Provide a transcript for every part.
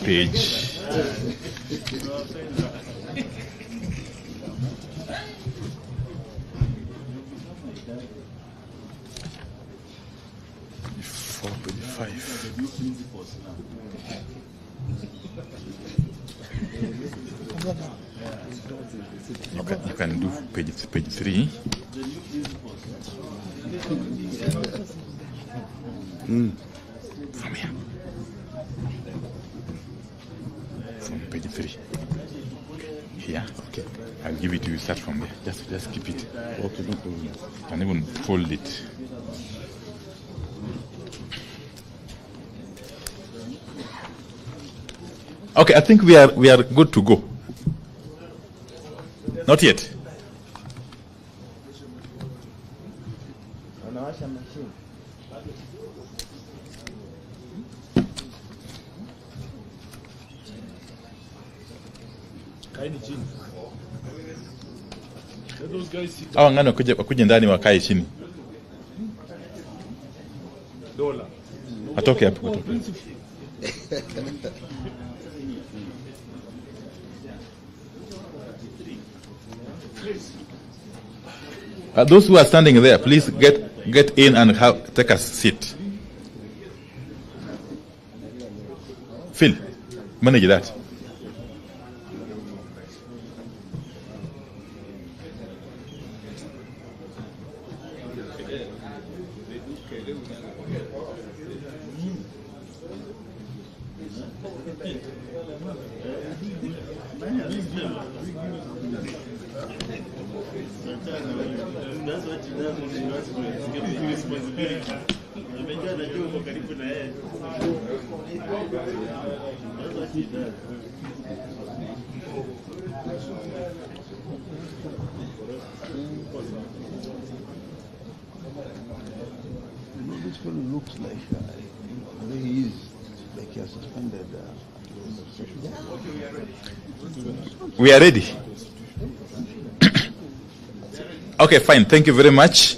Page. You can do page 3. From here. From page 3. Here. Okay. I'll give it to you. Start from there. Just keep it. Okay, no problem. You can even fold it. Okay, I think we are good to go. Not yet. Hawa ngano kuja ndani wakae chini. Atoke hapo. Those who are standing there, please get in and take a seat. Phil, manage that. This fellow looks like he is like he has suspended. We are ready. Okay, fine. Thank you very much.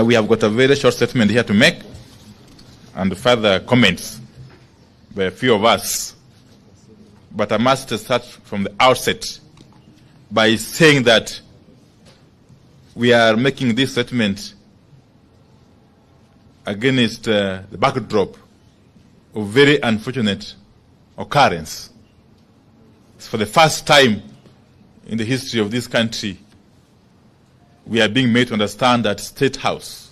We have got a very short statement here to make and further comments by a few of us. But I must start from the outset by saying that we are making this statement against the backdrop of very unfortunate occurrence. It's for the first time in the history of this country we are being made to understand that State House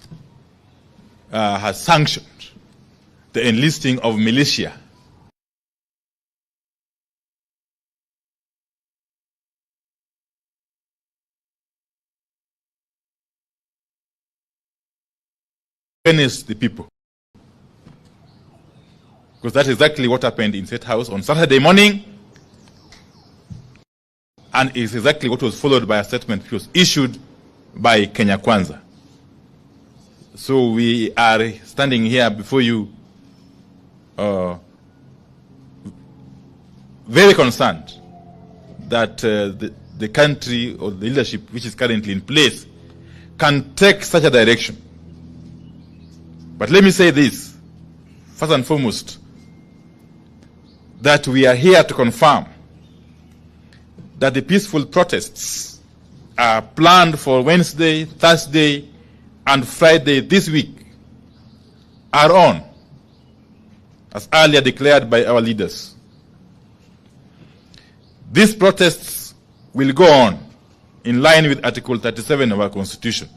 has sanctioned the enlisting of militia against the people. Because that's exactly what happened in State House on Saturday morning, and is exactly what was followed by a statement which was issued by Kenya Kwanza. So we are standing here before you very concerned that the country or the leadership which is currently in place can take such a direction. But let me say this, first and foremost, that we are here to confirm that the peaceful protests are planned for Wednesday, Thursday, and Friday this week are on, as earlier declared by our leaders. These protests will go on in line with Article 37 of our Constitution,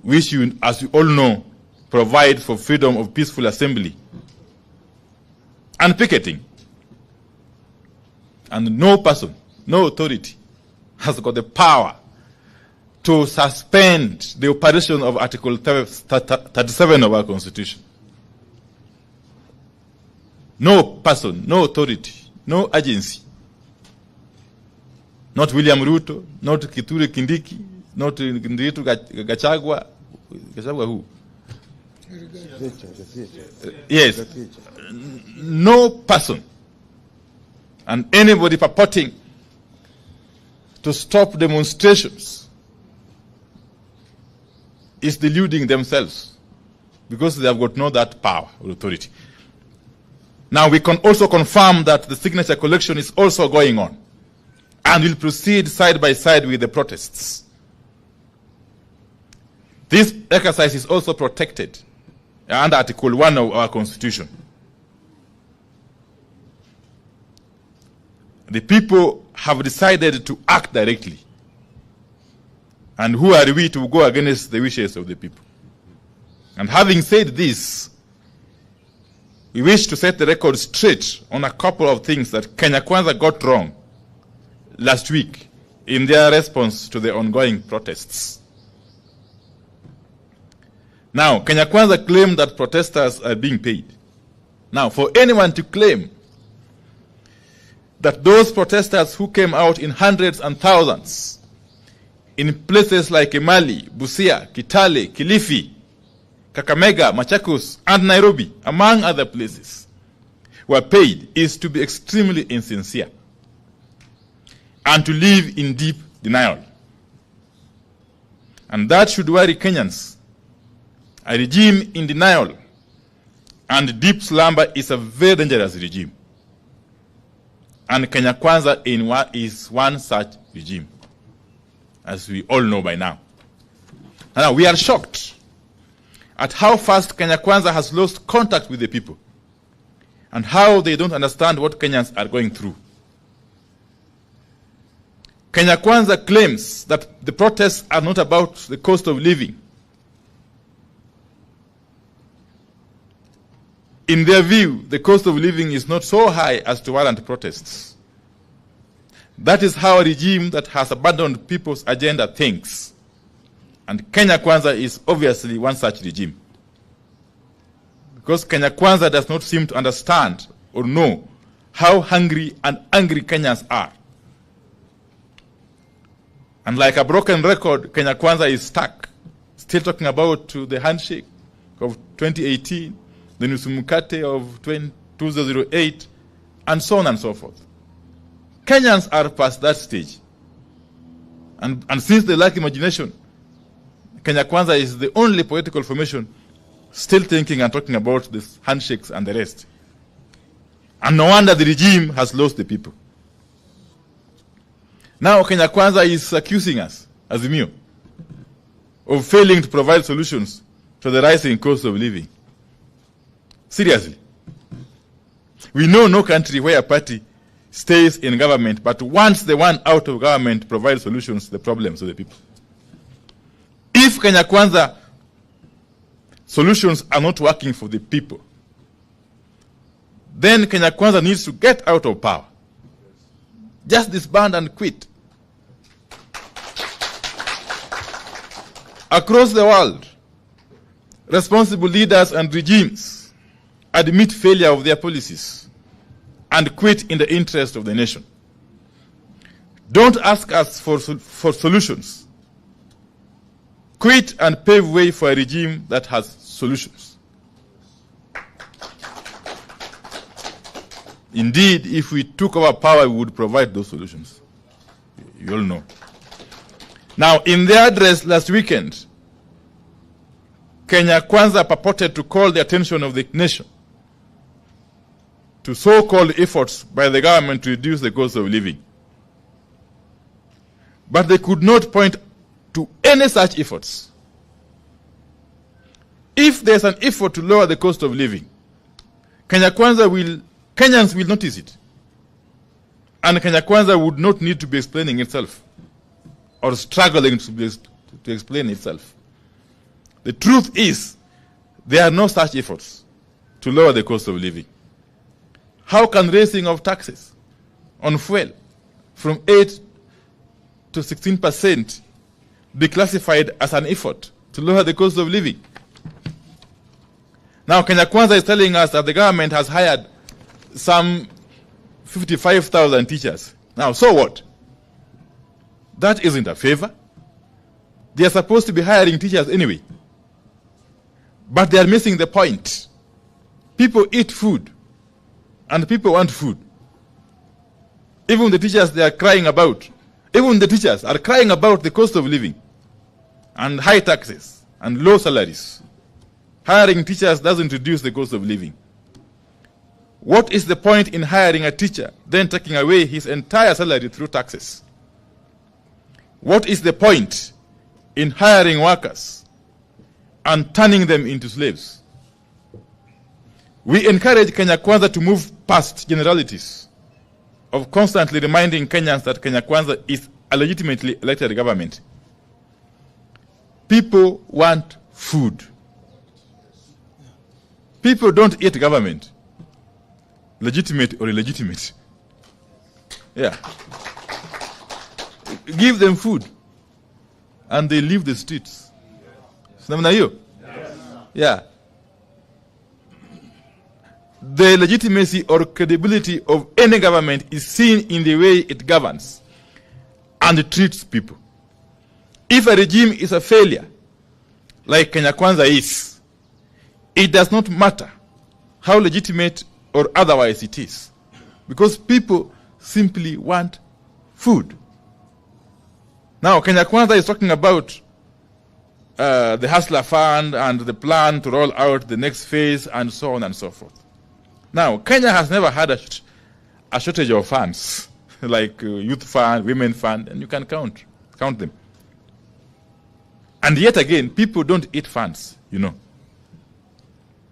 which, as you all know, provide for freedom of peaceful assembly and picketing. And no person, no authority has got the power to suspend the operation of Article 37 of our Constitution. No person, no authority, no agency, not William Ruto, not Kithure Kindiki, not Ndiritu Gachagua. Gachagua who? Yes. No person and anybody purporting to stop demonstrations is deluding themselves because they have got no that power or authority. Now, we can also confirm that the signature collection is also going on and will proceed side by side with the protests. This exercise is also protected under Article 1 of our Constitution. The people have decided to act directly. And who are we to go against the wishes of the people? And having said this, we wish to set the record straight on a couple of things that Kenya Kwanza got wrong last week in their response to the ongoing protests. Now, Kenya Kwanza claimed that protesters are being paid. Now, for anyone to claim that those protesters who came out in hundreds and thousands in places like Emali, Busia, Kitale, Kilifi, Kakamega, Machakos, and Nairobi, among other places, were paid is to be extremely insincere and to live in deep denial. And that should worry Kenyans. A regime in denial and deep slumber is a very dangerous regime. And Kenya Kwanza is one such regime, as we all know by now. Now, we are shocked at how fast Kenya Kwanza has lost contact with the people and how they don't understand what Kenyans are going through. Kenya Kwanza claims that the protests are not about the cost of living. In their view, the cost of living is not so high as to warrant protests. That is how a regime that has abandoned people's agenda thinks. And Kenya Kwanza is obviously one such regime. Because Kenya Kwanza does not seem to understand or know how hungry and angry Kenyans are. And like a broken record, Kenya Kwanza is stuck, still talking about the handshake of 2018, the Nusumukate of 2008, and so on and so forth. Kenyans are past that stage. And since they lack imagination, Kenya Kwanza is the only political formation still thinking and talking about these handshakes and the rest. And no wonder the regime has lost the people. Now Kenya Kwanza is accusing us, Azimio, of failing to provide solutions to the rising cost of living. Seriously. We know no country where a party stays in government, but once the one out of government provides solutions to the problems of the people. If Kenya Kwanza solutions are not working for the people, then Kenya Kwanza needs to get out of power. Just disband and quit. Across the world, responsible leaders and regimes admit failure of their policies and quit in the interest of the nation. Don't ask us for solutions. Quit and pave way for a regime that has solutions. Indeed, if we took over power, we would provide those solutions. You all know. Now, in their address last weekend, Kenya Kwanza purported to call the attention of the nation to so-called efforts by the government to reduce the cost of living. But they could not point to any such efforts. If there's an effort to lower the cost of living, Kenyans will notice it. And Kenya Kwanza would not need to be explaining itself or struggling to explain itself. The truth is, there are no such efforts to lower the cost of living. How can raising of taxes on fuel from 8 to 16% be classified as an effort to lower the cost of living? Now, Kenya Kwanza is telling us that the government has hired some 55,000 teachers. Now, so what? That isn't a favor. They are supposed to be hiring teachers anyway. But they are missing the point. People eat food, and people want food. Even the teachers they are crying about, even the teachers are crying about the cost of living, and high taxes, and low salaries, hiring teachers doesn't reduce the cost of living. What is the point in hiring a teacher, then taking away his entire salary through taxes? What is the point in hiring workers and turning them into slaves? We encourage Kenya Kwanza to move past generalities of constantly reminding Kenyans that Kenya Kwanza is a legitimately elected government. People want food. People don't eat government, legitimate or illegitimate. Yeah. Give them food and they leave the streets. Yes. Yeah. The legitimacy or credibility of any government is seen in the way it governs and treats people. If a regime is a failure, like Kenya Kwanza is, it does not matter how legitimate or otherwise it is, because people simply want food. Now, Kenya Kwanza is talking about the Hustler Fund and the plan to roll out the next phase and so on and so forth. Now, Kenya has never had a shortage of funds, like youth fund, women fund, and you can count them. And yet again, people don't eat funds, you know.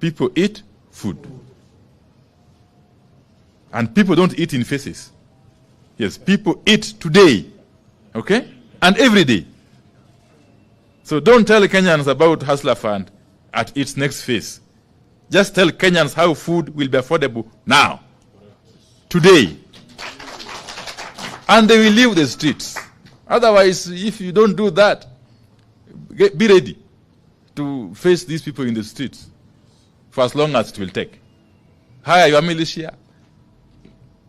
People eat food. And people don't eat in faces. Yes, people eat today, okay? And every day. So don't tell Kenyans about Hustler Fund at its next phase. Just tell Kenyans how food will be affordable now, today. And they will leave the streets. Otherwise, if you don't do that, be ready to face these people in the streets for as long as it will take. Hire your militia,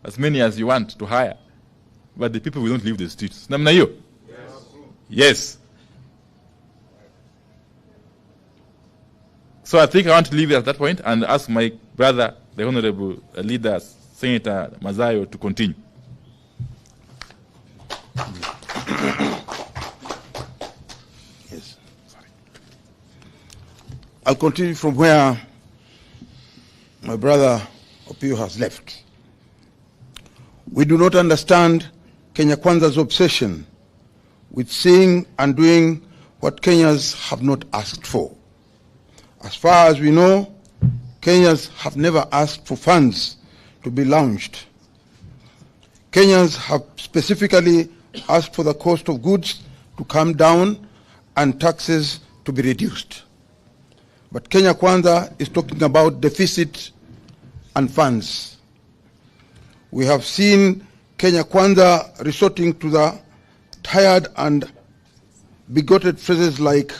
as many as you want to hire, but the people will not leave the streets. Namna hiyo? Yes. So I think I want to leave it at that point and ask my brother, the Honorable Leader, Senator Mazayo, to continue. Yes. Sorry. I'll continue from where my brother Opio has left. We do not understand Kenya Kwanza's obsession with saying and doing what Kenyans have not asked for. As far as we know, Kenyans have never asked for funds to be launched. Kenyans have specifically asked for the cost of goods to come down and taxes to be reduced. But Kenya Kwanza is talking about deficit and funds. We have seen Kenya Kwanza resorting to the tired and bigoted phrases like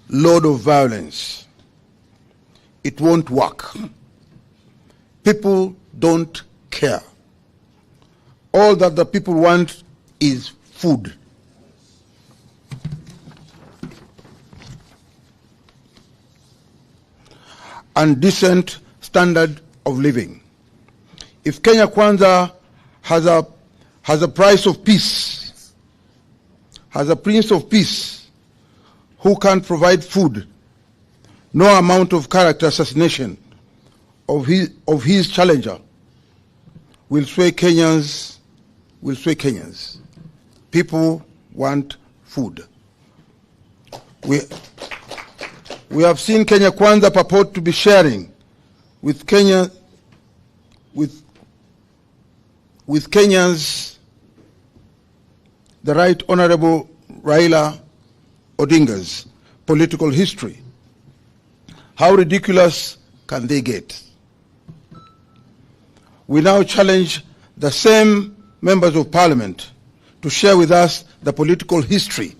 "lord of violence." It won't work. People don't care. All that the people want is food. And decent standard of living. If Kenya Kwanza has a price of peace, has a prince of peace who can't provide food, no amount of character assassination of his challenger will sway Kenyans. People want food. We have seen Kenya Kwanza purport to be sharing with Kenyans the Right Honorable Raila Odinga's political history. How ridiculous can they get? We now challenge the same members of parliament to share with us the political history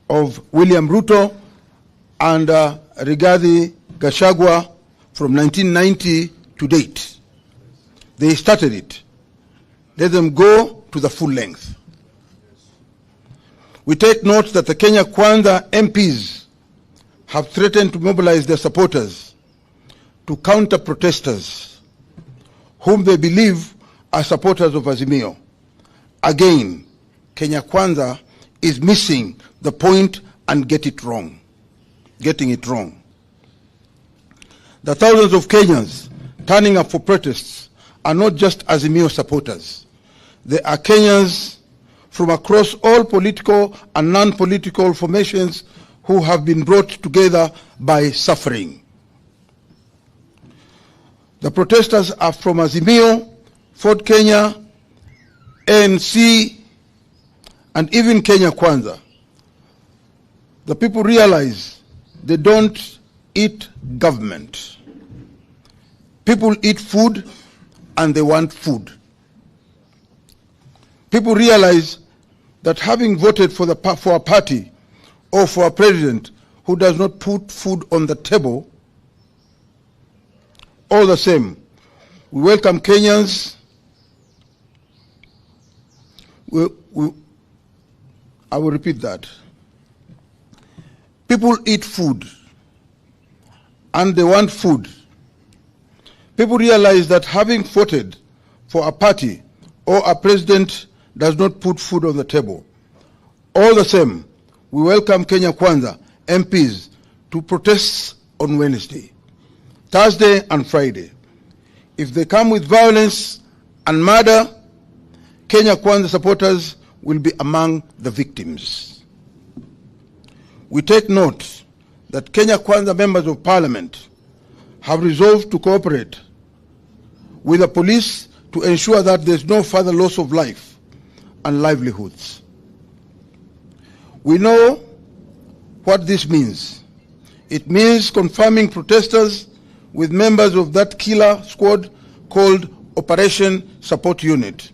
of William Ruto and Rigathi Gachagua from 1990 to date. They started it. Let them go to the full length. We take note that the Kenya Kwanza MPs have threatened to mobilize their supporters to counter protesters whom they believe are supporters of Azimio. Again, Kenya Kwanza is missing the point and getting it wrong. The thousands of Kenyans turning up for protests are not just Azimio supporters. They are Kenyans from across all political and non-political formations who have been brought together by suffering. The protesters are from Azimio, Ford Kenya, ANC, and even Kenya Kwanza. The people realize they don't eat government. People eat food and they want food. People realize that having voted for a party or for a president who does not put food on the table, all the same, we welcome Kenyans. I will repeat that. People eat food and they want food. People realize that having voted for a party or a president does not put food on the table. All the same, we welcome Kenya Kwanza MPs to protest on Wednesday, Thursday and Friday. If they come with violence and murder, Kenya Kwanza supporters will be among the victims. We take note that Kenya Kwanza members of parliament have resolved to cooperate with the police to ensure that there is no further loss of life and livelihoods. We know what this means. It means confirming protesters with members of that killer squad called Operation Support Unit,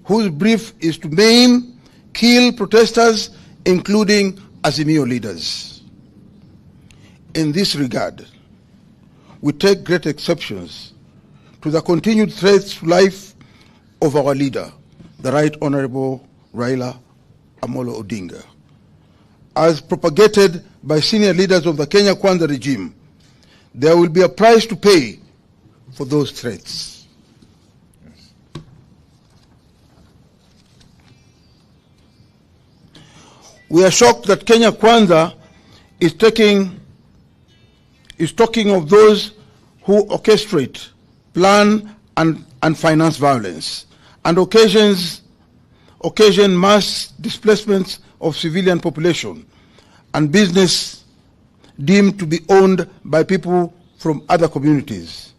whose brief is to maim, kill protesters, including Azimio leaders. In this regard, we take great exceptions to the continued threats to life of our leader, the Right Honorable Raila Odinga, as propagated by senior leaders of the Kenya Kwanza regime. There will be a price to pay for those threats. We are shocked that Kenya Kwanza is talking of those who orchestrate, plan, and finance violence, and occasion mass displacements of civilian population and business deemed to be owned by people from other communities.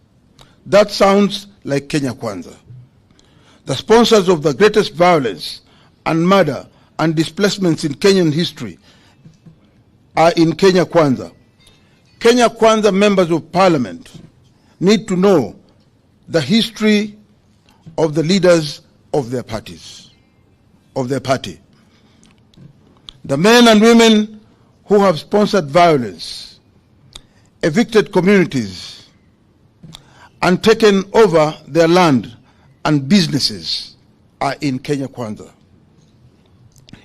That sounds like Kenya Kwanza. The sponsors of the greatest violence and murder and displacements in Kenyan history are in Kenya Kwanza. Kenya Kwanza members of parliament need to know the history of the leaders of their parties, of their party. The men and women who have sponsored violence, evicted communities, and taken over their land and businesses are in Kenya Kwanza.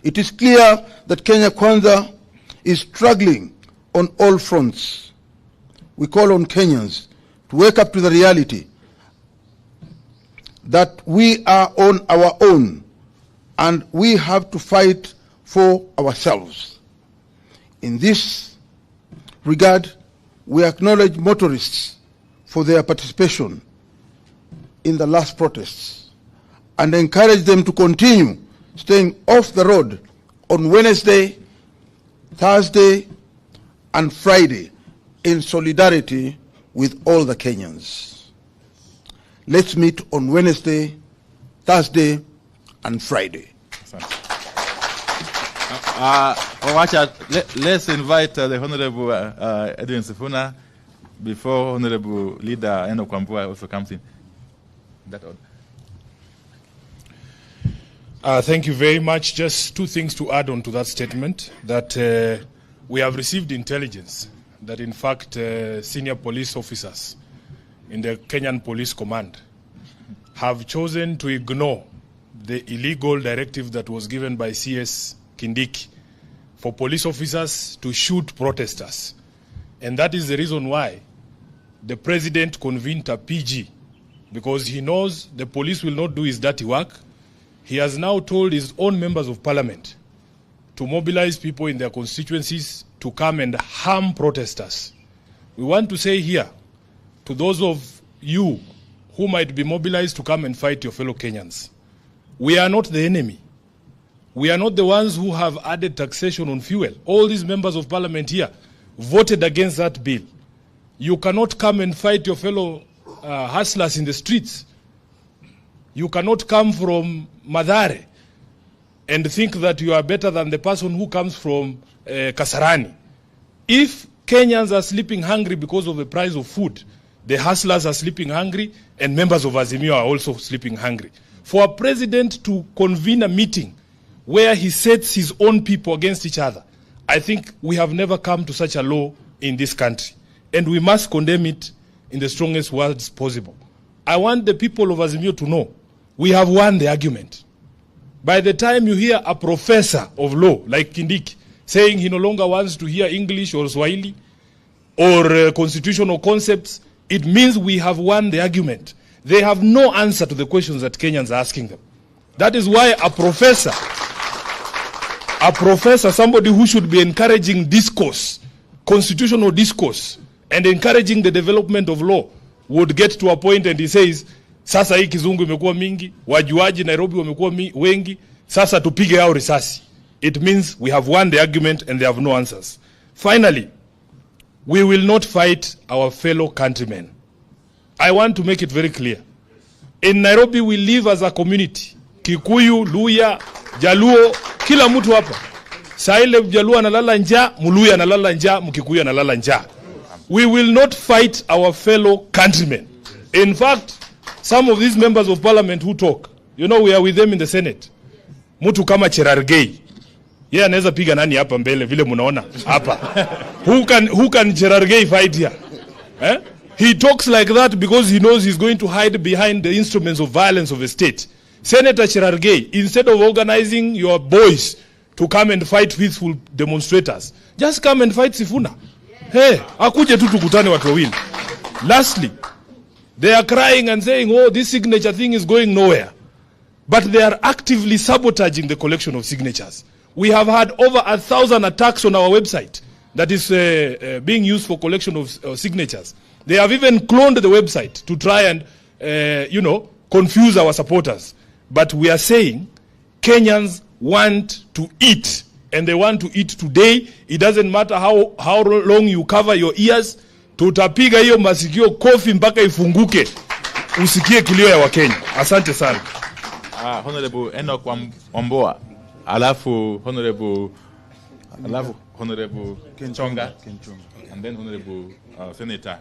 It is clear that Kenya Kwanza is struggling on all fronts. We call on Kenyans to wake up to the reality that we are on our own and we have to fight for ourselves. In this regard, we acknowledge motorists for their participation in the last protests and encourage them to continue staying off the road on Wednesday, Thursday, and Friday in solidarity with all the Kenyans. Let's meet on Wednesday, Thursday, and Friday. Let's invite the Honorable Edwin Sifuna before Honorable Leader Eno Kwambua also comes in. That order. Thank you very much. Just two things to add on to that statement, that we have received intelligence that in fact senior police officers in the Kenyan Police Command have chosen to ignore the illegal directive that was given by CS Kindiki for police officers to shoot protesters. And that is the reason why the president convened a PG, because he knows the police will not do his dirty work. He has now told his own members of parliament to mobilize people in their constituencies to come and harm protesters. We want to say here to those of you who might be mobilized to come and fight your fellow Kenyans. We are not the enemy. We are not the ones who have added taxation on fuel. All these members of parliament here voted against that bill. You cannot come and fight your fellow hustlers in the streets. You cannot come from Madare and think that you are better than the person who comes from Kasarani. If Kenyans are sleeping hungry because of the price of food, the hustlers are sleeping hungry, and members of Azimio are also sleeping hungry. For a president to convene a meeting where he sets his own people against each other, I think we have never come to such a law in this country. And we must condemn it in the strongest words possible. I want the people of Azimio to know we have won the argument. By the time you hear a professor of law like Kindiki saying he no longer wants to hear English or Swahili or constitutional concepts, it means we have won the argument. They have no answer to the questions that Kenyans are asking them. That is why a professor, somebody who should be encouraging discourse, constitutional discourse, and encouraging the development of law, would get to a point and he says, sasa hii kizungu imekuwa mingi, wajuaji Nairobi wamekuwa wengi, sasa tupige hao risasi. It means we have won the argument and they have no answers. Finally, we will not fight our fellow countrymen. I want to make it very clear. In Nairobi, we live as a community. Kikuyu, Luya, Jaluo, kila mtu hapa. Saile Jaluo analala njaa, Muluya analala njaa, Mkikuyu analala njaa. We will not fight our fellow countrymen. In fact, some of these members of parliament who talk, you know, we are with them in the Senate. Mtu kama Cherargei. Yeye anaweza piga nani hapa mbele vile mnaona hapa. Who can Cherargei fight here? Eh? He talks like that because he knows he's going to hide behind the instruments of violence of the state. Senator Cherargei, instead of organizing your boys to come and fight peaceful demonstrators, just come and fight Sifuna. Hey, akuje tu tukutane watu wawili. Lastly, they are crying and saying, oh, this signature thing is going nowhere. But they are actively sabotaging the collection of signatures. We have had over 1,000 attacks on our website that is being used for collection of signatures. They have even cloned the website to try and, confuse our supporters. But we are saying Kenyans want to eat, and they want to eat today. It doesn't matter how long you cover your ears. Tutapiga hiyo masikio kofi mpaka ifunguke. Usikie kilio ya Wakenya. Asante sana. Honorable Enoch Wamboa. Alafu Honorable Kenchonga. And then Honorable Senator.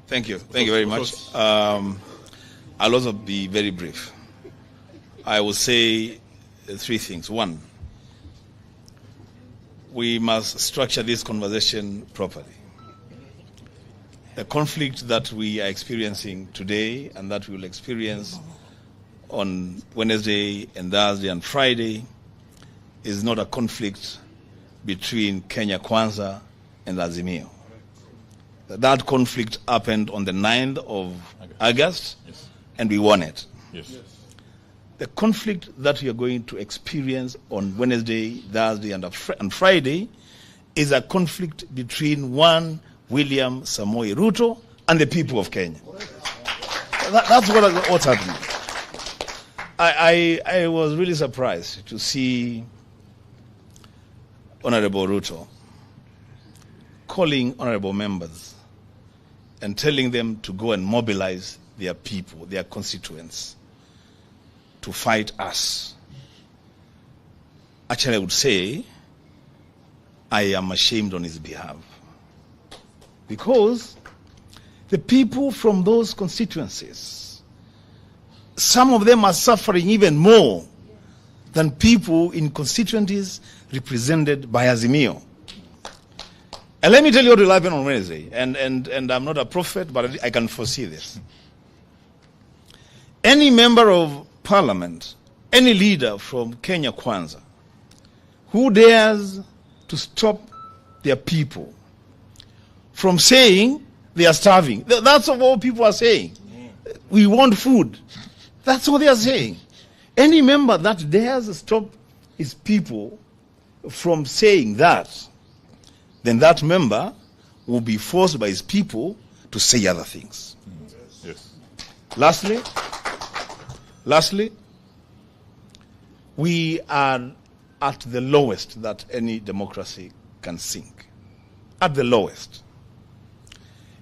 Thank you very much. I'll also be very brief. I will say three things. One, we must structure this conversation properly. The conflict that we are experiencing today and that we will experience on Wednesday and Thursday and Friday is not a conflict between Kenya Kwanza and Azimio. That conflict happened on the 9th of August, yes, and we won it. Yes. The conflict that we are going to experience on Wednesday, Thursday, and Friday is a conflict between one William Samoei Ruto and the people of Kenya. That's what's happening. I was really surprised to see Honorable Ruto calling honorable members and telling them to go and mobilize their people, their constituents, to fight us. Actually, I would say I am ashamed on his behalf. Because the people from those constituencies, some of them are suffering even more than people in constituencies represented by Azimio. And let me tell you what will happen on Wednesday. And I'm not a prophet, but I can foresee this. Any member of parliament, any leader from Kenya Kwanza, who dares to stop their people from saying they are starving. That's what all people are saying. We want food. That's what they are saying. Any member that dares stop his people from saying that, then that member will be forced by his people to say other things. Yes. Lastly, we are at the lowest that any democracy can sink. At the lowest.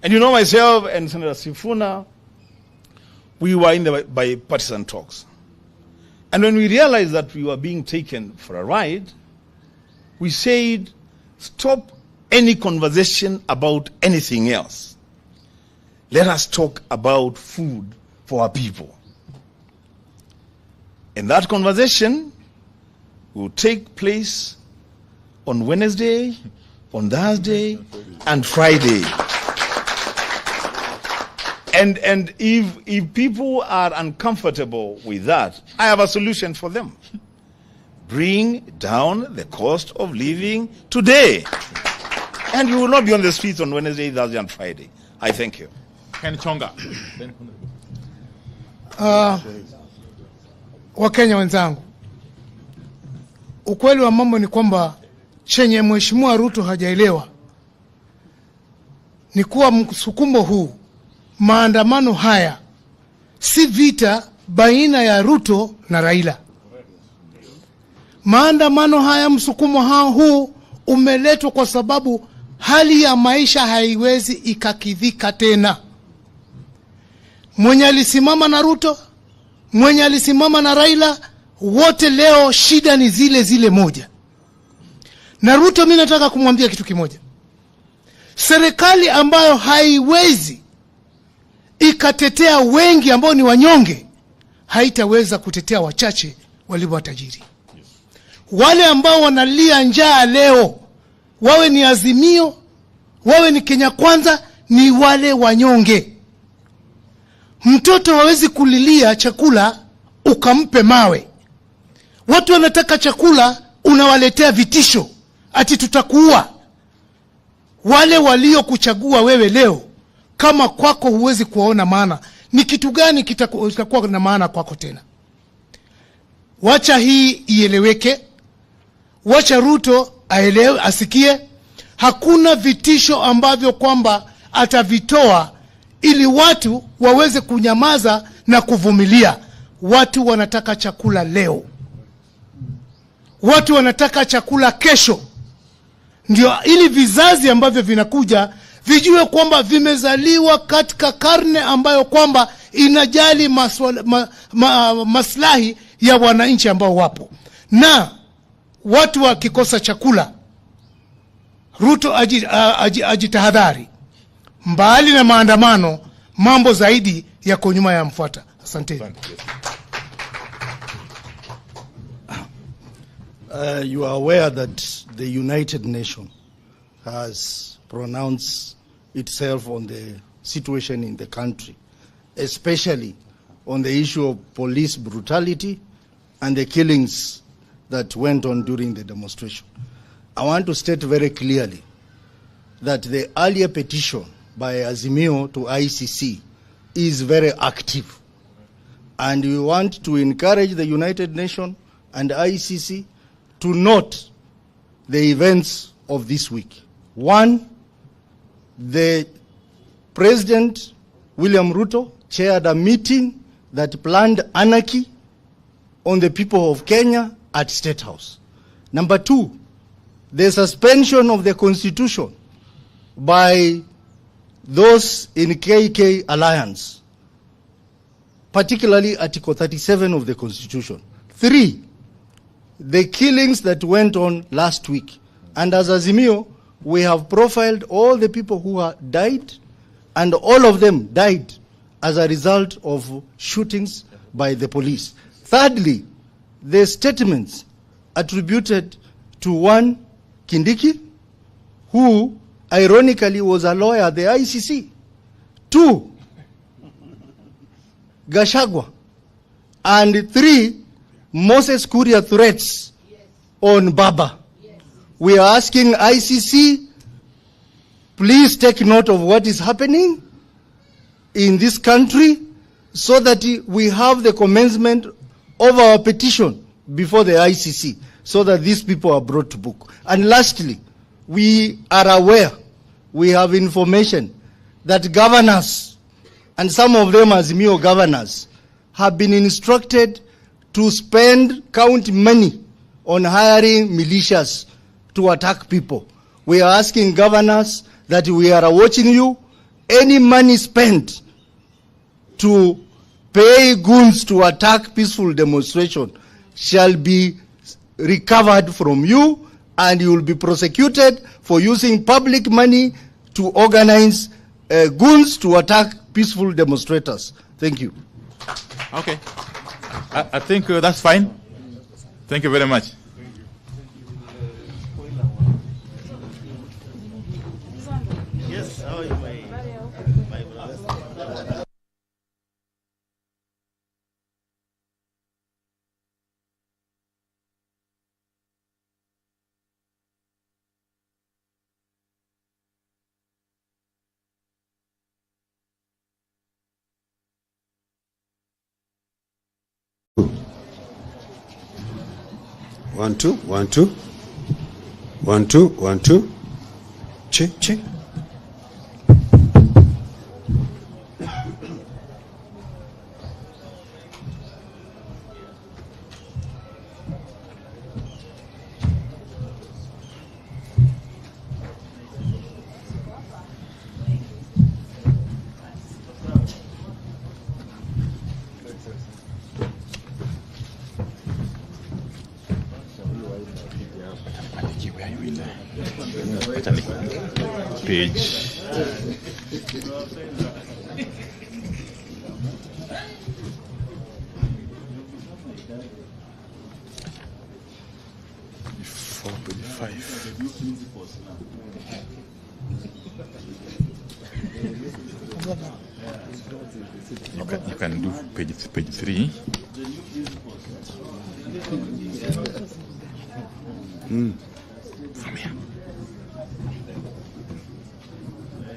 And you know, myself and Senator Sifuna, we were in the bipartisan talks. And when we realized that we were being taken for a ride, we said, stop any conversation about anything else. Let us talk about food for our people. And that conversation will take place on Wednesday, on Thursday, and Friday. And if people are uncomfortable with that, I have a solution for them. Bring down the cost of living today. And you will not be on the streets on Wednesday, Thursday, and Friday. I thank you. Ken Chonga. Wakenya wenzangu, ukweli wa mambo ni kwamba chenye Mheshimiwa Ruto hajaelewa ni kuwa msukumo huu, maandamano haya si vita baina ya Ruto na Raila. Maandamano haya, msukumo huu umeletwa kwa sababu hali ya maisha haiwezi ikakidhika tena. Mwenye alisimama na Ruto, mwenye alisimama na Raila, wote leo shida ni zile moja. Na Ruto, mimi nataka kumwambia kitu kimoja. Serikali ambayo haiwezi ikatetea wengi ambao ni wanyonge, haitaweza kutetea wachache walio watajiri. Wale ambao wanalia njaa leo, wawe ni Azimio, wawe ni Kenya Kwanza, ni wale wanyonge. Mtoto hawezi kulilia chakula ukampe mawe. Watu wanataka chakula, unawaletea vitisho ati tutakuua. Wale walio kuchagua wewe leo, kama kwako huwezi kuona maana, ni kitu gani kitakuwa na maana kwako tena? Wacha hii ieleweke. Wacha Ruto aelewe, asikie. Hakuna vitisho ambavyo kwamba atavitoa ili watu waweze kunyamaza na kuvumilia. Watu wanataka chakula leo. Watu wanataka chakula kesho. Ndio ili vizazi ambavyo vinakuja vijue kwamba vimezaliwa katika karne ambayo kwamba inajali maslahi ya wananchi ambao wapo. Na watu wakikosa chakula, Ruto ajitahadhari. Mbali na maandamano, mambo zaidi yako nyuma ya mfuata. Asante. You are aware that the United Nations has pronounced itself on the situation in the country, especially on the issue of police brutality and the killings that went on during the demonstration. I want to state very clearly that the earlier petition by Azimio to ICC is very active. And we want to encourage the United Nations and ICC to note the events of this week. One, the President William Ruto chaired a meeting that planned anarchy on the people of Kenya at State House. Number two, the suspension of the Constitution by those in KK Alliance, particularly Article 37 of the Constitution. Three, the killings that went on last week. And as Azimio, we have profiled all the people who died, and all of them died as a result of shootings by the police. Thirdly, the statements attributed to one Kindiki, who ironically was a lawyer at the ICC. Two, Gachagua. And three, Moses Kuria threats on Baba. We are asking ICC, please take note of what is happening in this country so that we have the commencement of our petition before the ICC so that these people are brought to book. And lastly, we are aware we have information that governors, and some of them as Azimio governors, have been instructed to spend county money on hiring militias to attack people. We are asking governors that we are watching you. Any money spent to pay goons to attack peaceful demonstration shall be recovered from you, and you will be prosecuted for using public money to organize goons to attack peaceful demonstrators. Thank you. Okay. I think that's fine. Thank you very much. Yes, how are you, my brother? One, two, one, two. 1, 2, 1, 2. Check, check. Page. You can do page 3. From here.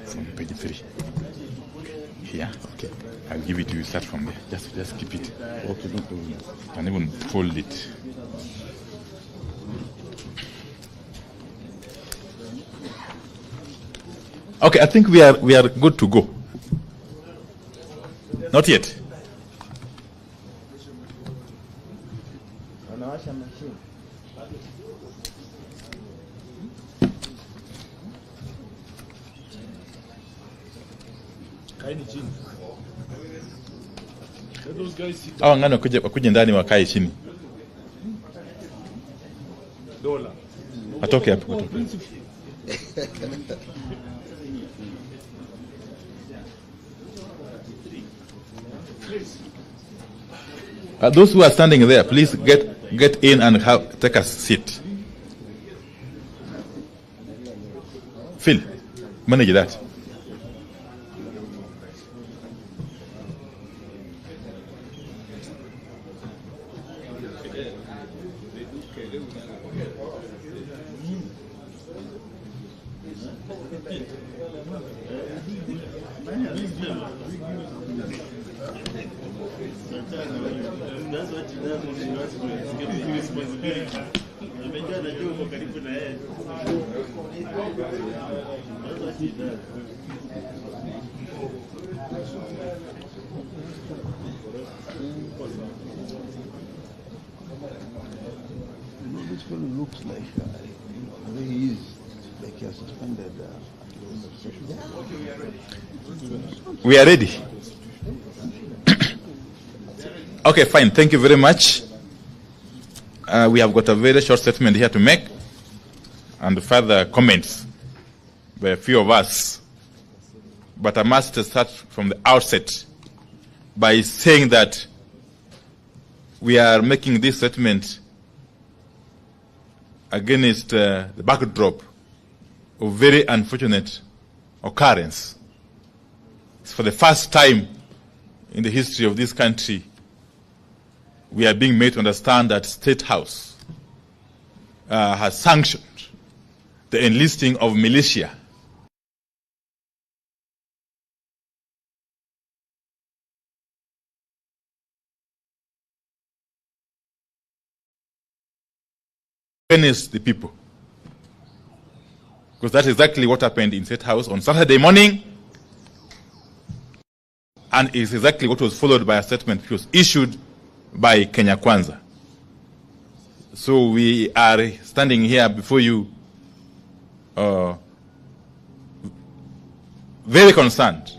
From page 3. Here. Okay. I'll give it to you. Start from there. Just keep it. Okay. You can even fold it. Okay, I think we are good to go. Not yet. Hawa ngano wakuje ndani wakae chini. Atoke hapo. Those who are standing there, please get in and take a seat. Phil, manage that. This fellow looks like he is like he has suspended. We are ready. Okay, fine. Thank you very much. We have got a very short statement here to make and further comments by a few of us. But I must start from the outset by saying that we are making this statement against the backdrop of very unfortunate occurrence. It's for the first time in the history of this country we are being made to understand that State House has sanctioned the enlisting of militia against the people. Because that's exactly what happened in State House on Saturday morning, and is exactly what was followed by a statement which was issued by Kenya Kwanza. So we are standing here before you very concerned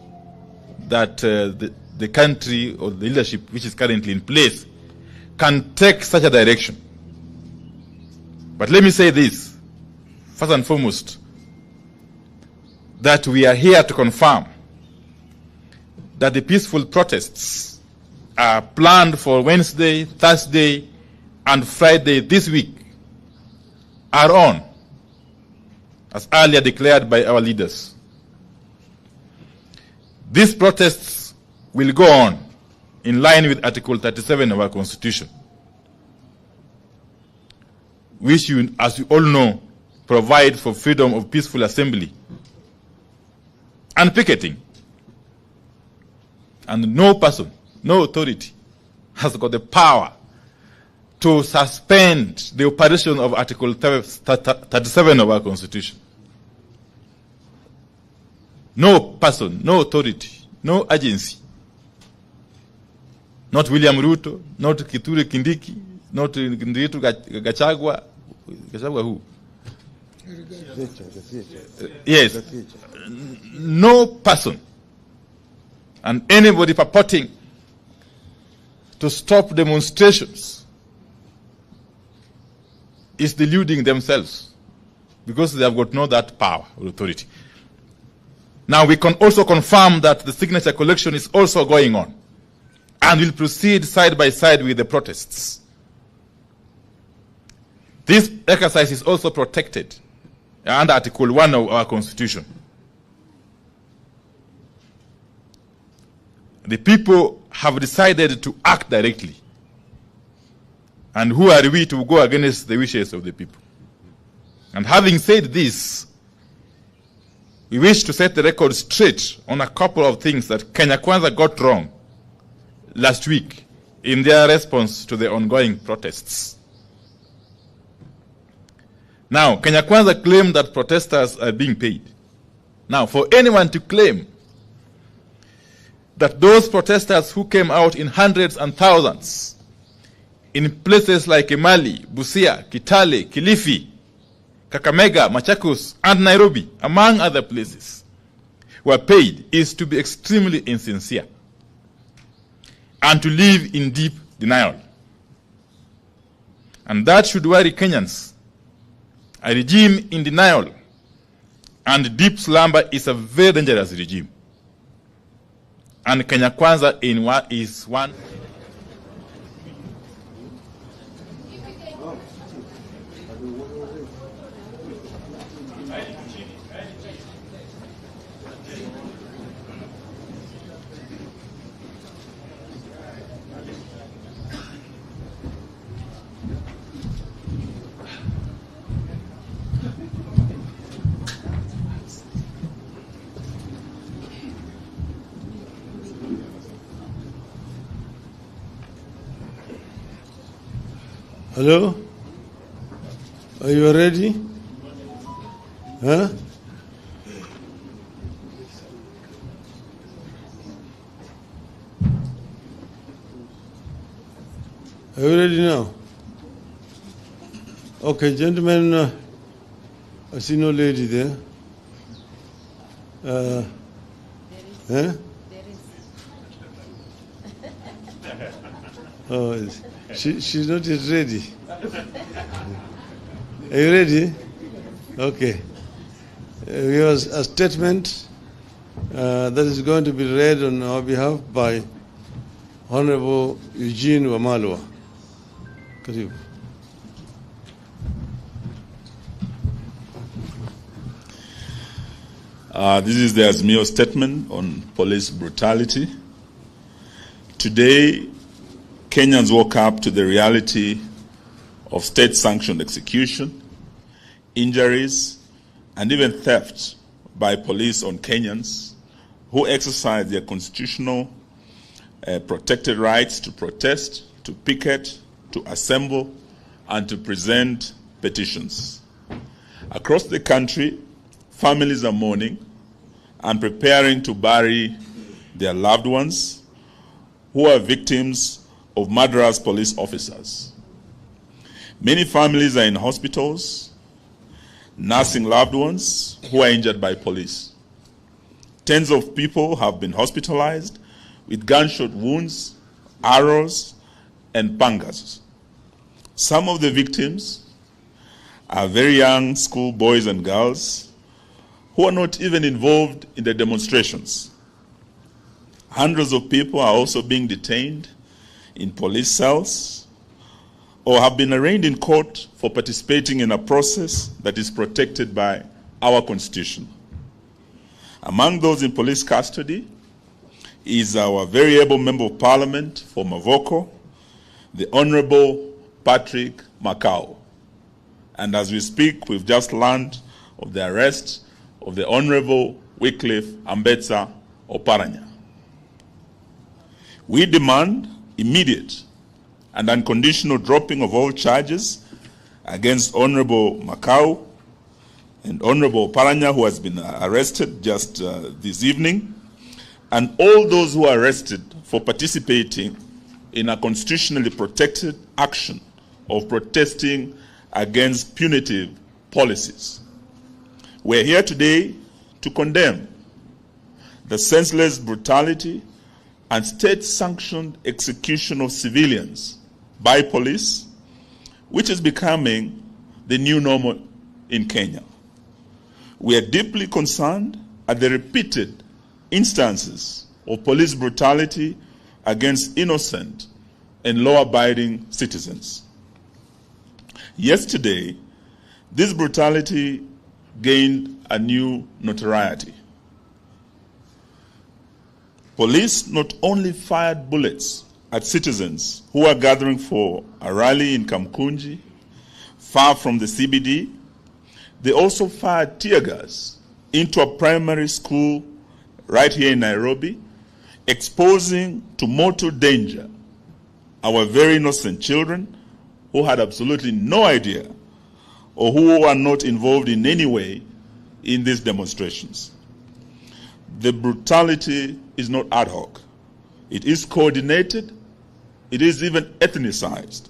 that the country or the leadership which is currently in place can take such a direction. But let me say this, first and foremost, that we are here to confirm that the peaceful protests are planned for Wednesday, Thursday, and Friday this week are on, as earlier declared by our leaders. These protests will go on in line with Article 37 of our Constitution, which, as you all know, provides for freedom of peaceful assembly and picketing. And no person, no authority has got the power to suspend the operation of Article 37 of our Constitution. No person, no authority, no agency, not William Ruto, not Kithure Kindiki, not Ndiritu Gachagua. Gachagua who? Yes. No person and anybody purporting to stop demonstrations is deluding themselves, because they have got no that power or authority. Now we can also confirm that the signature collection is also going on and will proceed side by side with the protests. This exercise is also protected under Article 1 of our Constitution. The people have decided to act directly. And who are we to go against the wishes of the people? And having said this, we wish to set the record straight on a couple of things that Kenya Kwanza got wrong last week in their response to the ongoing protests. Now, Kenya Kwanza claimed that protesters are being paid. Now, for anyone to claim that those protesters who came out in hundreds and thousands in places like Emali, Busia, Kitale, Kilifi, Kakamega, Machakos, and Nairobi, among other places, were paid is to be extremely insincere and to live in deep denial. And that should worry Kenyans. A regime in denial and deep slumber is a very dangerous regime. And Kenya Kwanza is one. Hello? Are you ready? Huh? Are you ready now? Okay, gentlemen, I see no lady there. Huh? Oh, she's not yet ready. Are you ready? Okay. We have a statement that is going to be read on our behalf by Honorable Eugene Wamalwa. Karibu. This is the Azimio statement on police brutality. Today, Kenyans woke up to the reality of state-sanctioned execution, injuries, and even theft by police on Kenyans who exercise their constitutional protected rights to protest, to picket, to assemble, and to present petitions. Across the country, families are mourning and preparing to bury their loved ones who are victims of murderous police officers. Many families are in hospitals, nursing loved ones who are injured by police. Tens of people have been hospitalized with gunshot wounds, arrows, and pangas. Some of the victims are very young school boys and girls who are not even involved in the demonstrations. Hundreds of people are also being detained in police cells or have been arraigned in court for participating in a process that is protected by our Constitution. Among those in police custody is our very able Member of Parliament for Mavoko, the Honorable Patrick Makau. And as we speak, we've just learned of the arrest of the Honorable Wycliffe Ambetsa Oparanya. We demand immediate and unconditional dropping of all charges against Honorable Makau and Honorable Oparanya, who has been arrested just this evening, and all those who are arrested for participating in a constitutionally protected action of protesting against punitive policies. We're here today to condemn the senseless brutality and state-sanctioned execution of civilians by police, which is becoming the new normal in Kenya. We are deeply concerned at the repeated instances of police brutality against innocent and law-abiding citizens. Yesterday, this brutality gained a new notoriety. Police not only fired bullets at citizens who were gathering for a rally in Kamkunji, far from the CBD, they also fired tear gas into a primary school right here in Nairobi, exposing to mortal danger our very innocent children who had absolutely no idea or who are not involved in any way in these demonstrations. The brutality is not ad hoc. It is coordinated. It is even ethnicized.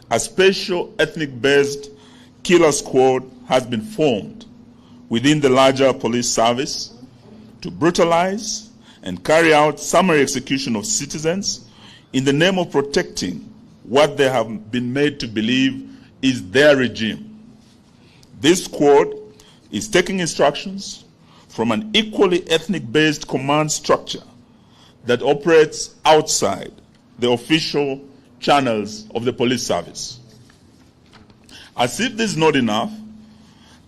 A special ethnic-based killer squad has been formed within the larger police service to brutalize and carry out summary execution of citizens in the name of protecting what they have been made to believe is their regime. This squad is taking instructions from an equally ethnic-based command structure that operates outside the official channels of the police service. As if this is not enough,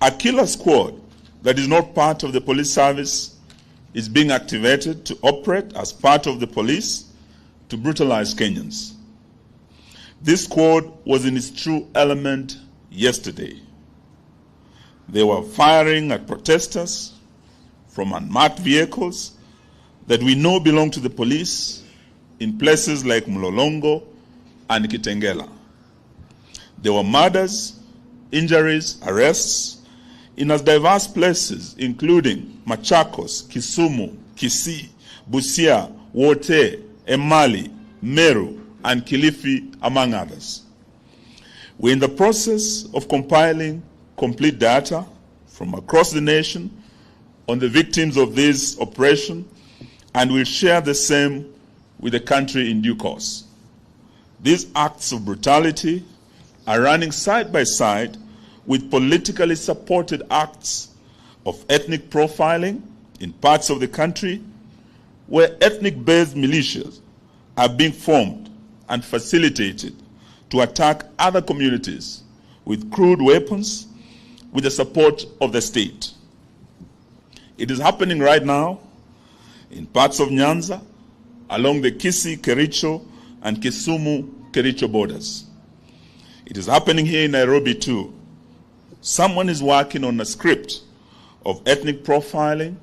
a killer squad that is not part of the police service is being activated to operate as part of the police to brutalize Kenyans. This squad was in its true element yesterday. They were firing at protesters from unmarked vehicles that we know belong to the police in places like Mlolongo and Kitengela. There were murders, injuries, arrests in as diverse places, including Machakos, Kisumu, Kisii, Busia, Wote, Emali, Meru, and Kilifi, among others. We're in the process of compiling complete data from across the nation on the victims of this operation, and we'll share the same with the country in due course. These acts of brutality are running side by side with politically supported acts of ethnic profiling in parts of the country where ethnic-based militias are being formed and facilitated to attack other communities with crude weapons with the support of the state. It is happening right now in parts of Nyanza, along the Kisii-Kericho and Kisumu-Kericho borders. It is happening here in Nairobi too. Someone is working on a script of ethnic profiling,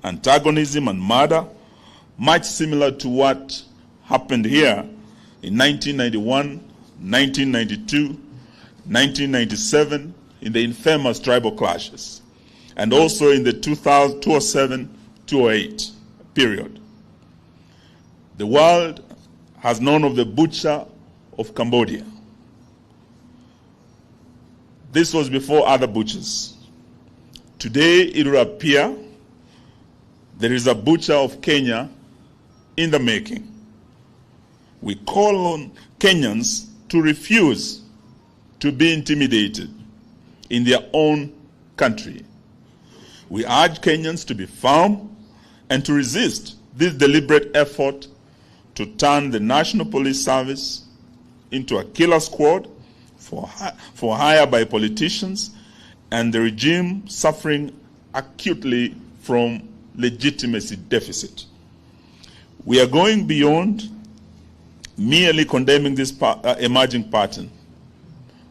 antagonism, and murder, much similar to what happened here in 1991, 1992, 1997, in the infamous tribal clashes. and also in the 2007-2008 period. The world has known of the butcher of Cambodia. This was before other butchers. Today, it will appear there is a butcher of Kenya in the making. We call on Kenyans to refuse to be intimidated in their own country. We urge Kenyans to be firm and to resist this deliberate effort to turn the National Police Service into a killer squad for hire by politicians, and the regime suffering acutely from legitimacy deficit. We are going beyond merely condemning this emerging pattern.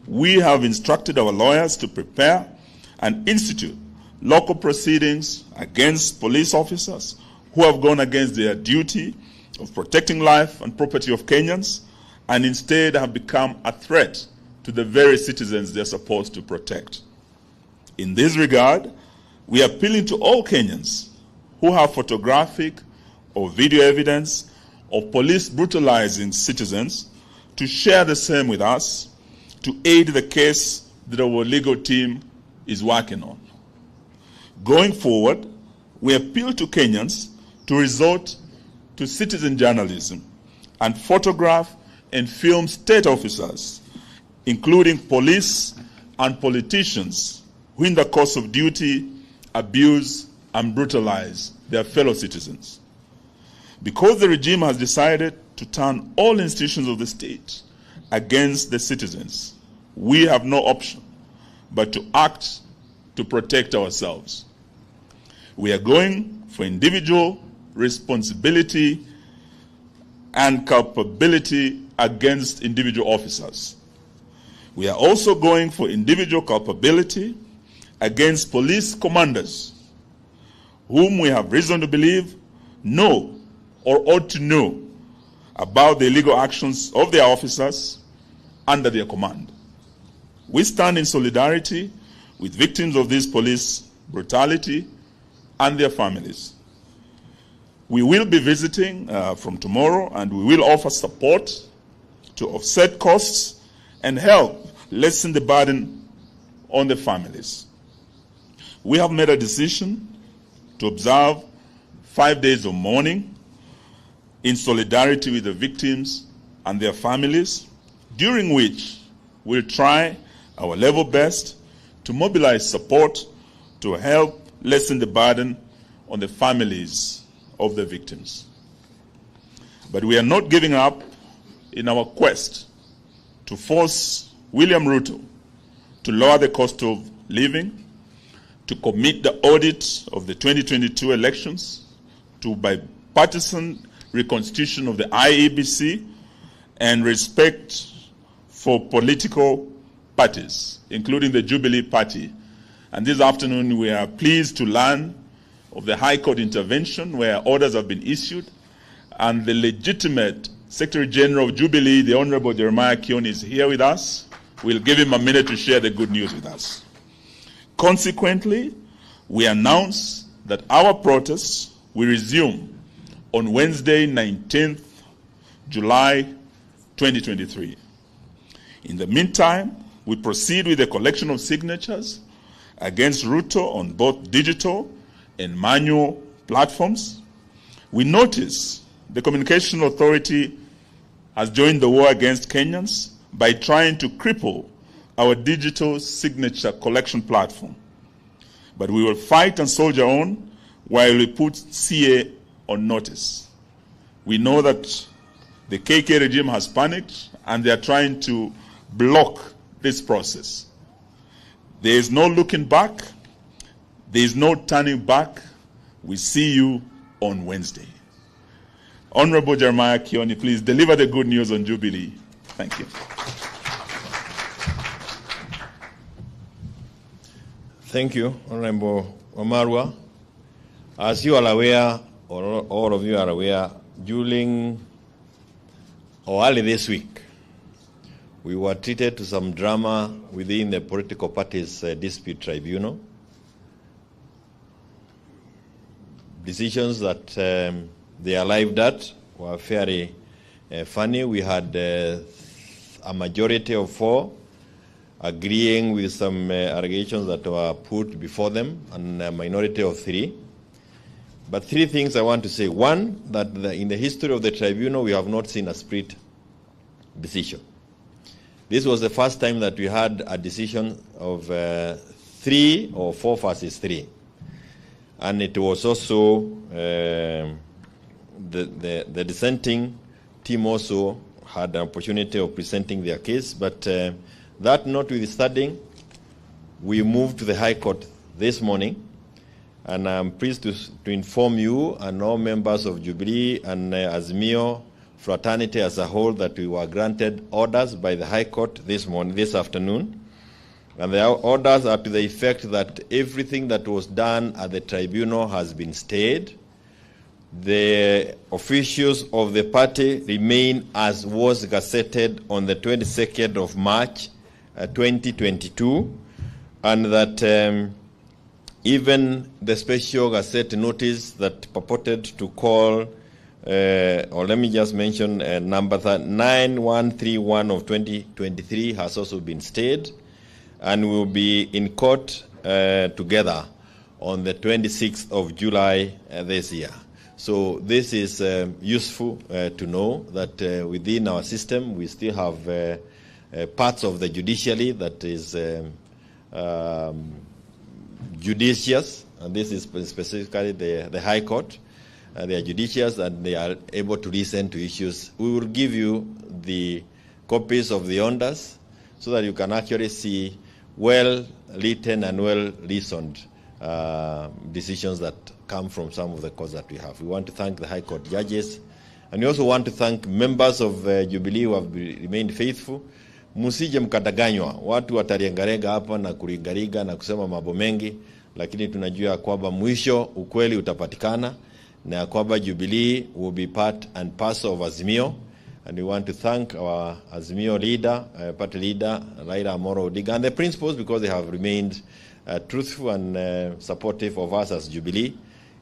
We have instructed our lawyers to prepare and institute local proceedings against police officers who have gone against their duty of protecting life and property of Kenyans and instead have become a threat to the very citizens they're supposed to protect. In this regard, we are appealing to all Kenyans who have photographic or video evidence of police brutalizing citizens to share the same with us to aid the case that our legal team is working on. Going forward, we appeal to Kenyans to resort to citizen journalism and photograph and film state officers, including police and politicians who in the course of duty abuse and brutalize their fellow citizens. Because the regime has decided to turn all institutions of the state against the citizens, we have no option but to act to protect ourselves. We are going for individual responsibility and culpability against individual officers. We are also going for individual culpability against police commanders whom we have reason to believe know or ought to know about the illegal actions of their officers under their command. We stand in solidarity with victims of this police brutality and their families. We will be visiting from tomorrow, and we will offer support to offset costs and help lessen the burden on the families. We have made a decision to observe 5 days of mourning in solidarity with the victims and their families, during which we'll try our level best to mobilize support to help lessen the burden on the families of the victims. But we are not giving up in our quest to force William Ruto to lower the cost of living, to commit the audit of the 2022 elections, to bipartisan reconstitution of the IEBC, and respect for political parties, including the Jubilee Party. And this afternoon we are pleased to learn of the High Court intervention where orders have been issued, and the legitimate Secretary General of Jubilee, the Honorable Jeremiah Kioni, is here with us. We'll give him a minute to share the good news with us. Consequently, we announce that our protests will resume on Wednesday, 19th July 2023. In the meantime, we proceed with the collection of signatures against Ruto on both digital and manual platforms. We notice the Communication Authority has joined the war against Kenyans by trying to cripple our digital signature collection platform. But we will fight and soldier on while we put CA on notice. We know that the KK regime has panicked and they are trying to block this process. There is no looking back. There is no turning back. We see you on Wednesday. Honorable Jeremiah Kioni, please deliver the good news on Jubilee. Thank you. Thank you, Honorable Wamarwa. As you are aware, or all of you are aware, during or early this week, we were treated to some drama within the political parties' dispute tribunal. decisions that they arrived at were very funny. We had a majority of 4 agreeing with some allegations that were put before them, and a minority of 3. But 3 things I want to say. One, that in the history of the tribunal, we have not seen a split decision. This was the first time that we had a decision of 3 or 4 versus 3. And it was also, the dissenting team also had an opportunity of presenting their case, but that notwithstanding, we moved to the High Court this morning, and I'm pleased to inform you and all members of Jubilee and Azimio fraternity as a whole that we were granted orders by the High Court this afternoon. And the orders are to the effect that everything that was done at the tribunal has been stayed. The officials of the party remain as was gazetted on the 22nd of March 2022, and that even the special gazette notice that purported to call, or let me just mention number 9131 of 2023 has also been stayed, and will be in court together on the 26th of July this year. So this is useful to know that within our system we still have parts of the judiciary that is judicious, and this is specifically the High Court. They are judicious and they are able to listen to issues. We will give you the copies of the orders so that you can actually see well-written and well-reasoned decisions that come from some of the courts that we have. We want to thank the High Court judges, and we also want to thank members of Jubilee who have remained faithful. Musije mkadanganywa, watu watariangarega hapa na kuringariga na kusema mambo mengi, lakini tunajua kwamba mwisho ukweli utapatikana, na kwamba Jubilee will be part and parcel of Azimio. And we want to thank our Azimio leader, party leader, Raila Odinga, and the principals, because they have remained truthful and supportive of us as Jubilee,